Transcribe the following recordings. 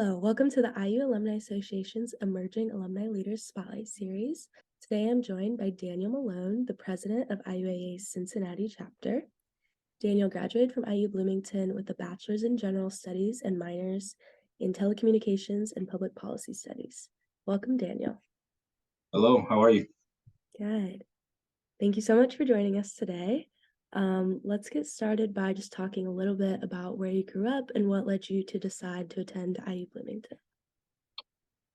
Hello, welcome to the IU Alumni Association's Emerging Alumni Leaders Spotlight Series. Today I'm joined by Daniel Malone, the president of IUAA's Cincinnati chapter. Daniel graduated from IU Bloomington with a bachelor's in general studies and minors in telecommunications and public policy studies. Welcome, Daniel. Hello, how are you? Good. Thank you so much for joining us today. Let's get started by just talking a little bit about where you grew up and what led you to decide to attend IU Bloomington.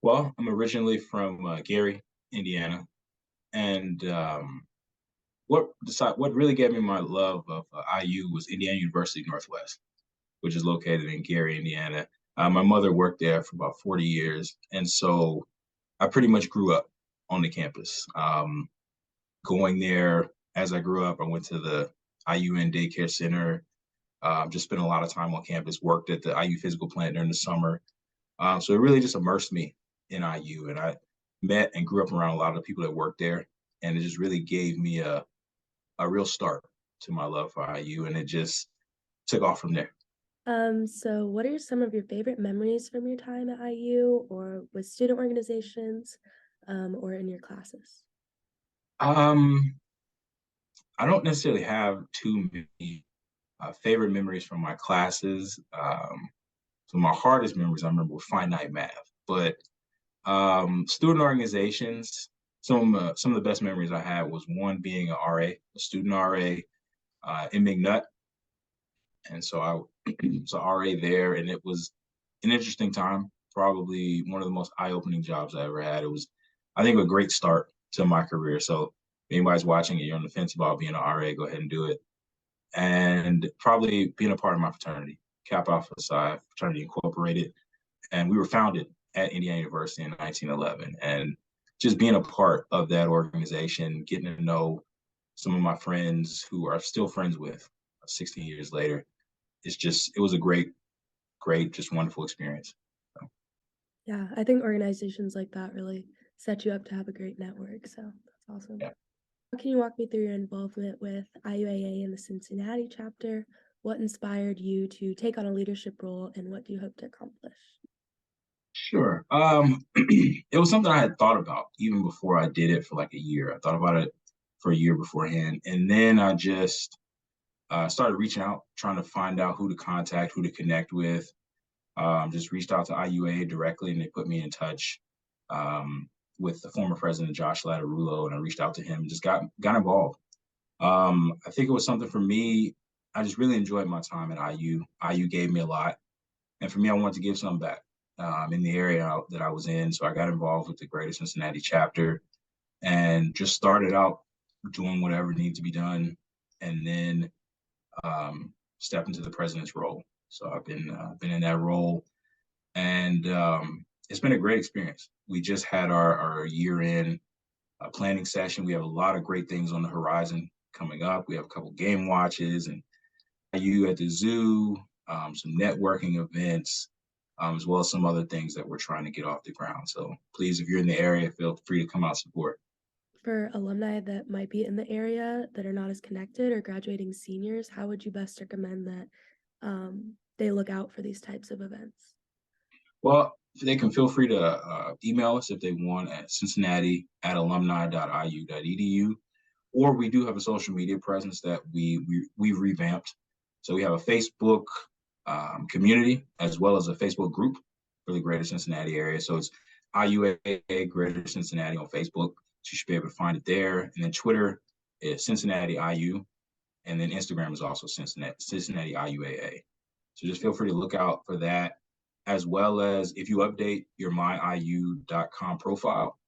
Well, I'm originally from Gary, Indiana, and what really gave me my love of IU was Indiana University Northwest, which is located in Gary, Indiana. My mother worked there for about 40 years, and so I pretty much grew up on the campus. Going there as I grew up, I went to the IUN Daycare Center. Just spent a lot of time on campus. Worked at the IU physical plant during the summer. So it really just immersed me in IU, and I met and grew up around a lot of the people that worked there, and it just really gave me a real start to my love for IU, and it just took off from there. So what are some of your favorite memories from your time at IU or with student organizations, or in your classes? Um, I don't necessarily have too many favorite memories from my classes. So my hardest memories I remember were finite math, but student organizations. Some of the best memories I had was one being an RA, a student RA in McNutt, and so I was an RA there, and it was an interesting time. Probably one of the most eye-opening jobs I ever had. It was, I think, a great start to my career. So if anybody's watching and you're on the fence about being an RA, go ahead and do it. And probably being a part of my fraternity, Kappa Alpha Psi Fraternity Incorporated, and we were founded at Indiana University in 1911. And just being a part of that organization, getting to know some of my friends who are still friends with 16 years later, it was a great, just wonderful experience. So, Yeah, I think organizations like that really set you up to have a great network. So that's awesome. yeah. How can you walk me through your involvement with IUAA in the Cincinnati chapter? What inspired you to take on a leadership role and what do you hope to accomplish? Sure. It was something I had thought about even before I did it for like a year. I thought about it for a year beforehand. And then I just started reaching out, trying to find out who to contact, who to connect with. Just reached out to IUA directly, and they put me in touch with the former president, Josh Latterulo, and I reached out to him and just got involved. I think it was something for me. I just really enjoyed my time at IU. IU gave me a lot, and for me, I wanted to give something back in the area that I was in. So I got involved with the Greater Cincinnati chapter and just started out doing whatever needed to be done, and then step into the president's role. So I've been in that role, and it's been a great experience. We just had our year-end planning session. We have a lot of great things on the horizon coming up. We have a couple game watches and IU at the zoo, some networking events, as well as some other things that we're trying to get off the ground. So please, if you're in the area, feel free to come out and support. For alumni that might be in the area that are not as connected or graduating seniors, how would you best recommend that they look out for these types of events? Well, they can feel free to email us if they want at cincinnati@alumni.iu.edu, or we do have a social media presence that we've revamped. So we have a Facebook community as well as a Facebook group for the Greater Cincinnati area. So it's IUAA Greater Cincinnati on Facebook. So you should be able to find it there. And then Twitter is Cincinnati IU, and then Instagram is also Cincinnati IUAA. So just feel free to look out for that, as well as if you update your myiu.com profile,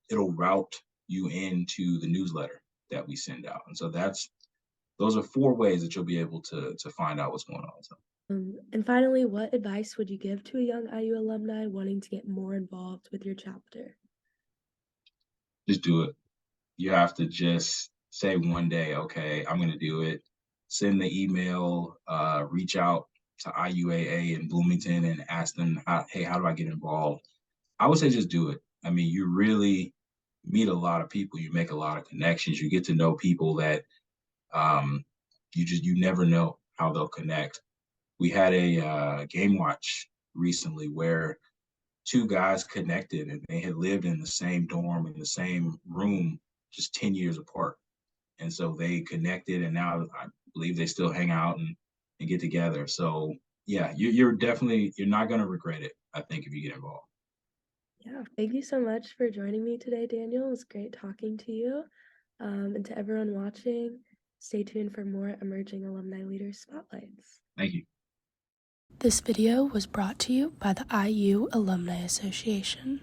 it'll route you into the newsletter that we send out. And so those are four ways that you'll be able to find out what's going on. So And finally, what advice would you give to a young IU alumni wanting to get more involved with your chapter? just do it. You have to just say one day, okay, I'm going to do it. Send the email, reach out to IUAA in Bloomington and ask them, hey, how do I get involved? I would say just do it. I mean, you really meet a lot of people. You make a lot of connections. You get to know people that um, you never know how they'll connect. We had a game watch recently where two guys connected, and they had lived in the same dorm in the same room, just 10 years apart. And so they connected, and now I believe they still hang out and get together. So yeah, you're definitely, you're not going to regret it, I think, if you get involved. Yeah, thank you so much for joining me today, Daniel. It was great talking to you. And to everyone watching, stay tuned for more Emerging Alumni Leaders Spotlights. Thank you. This video was brought to you by the IU Alumni Association.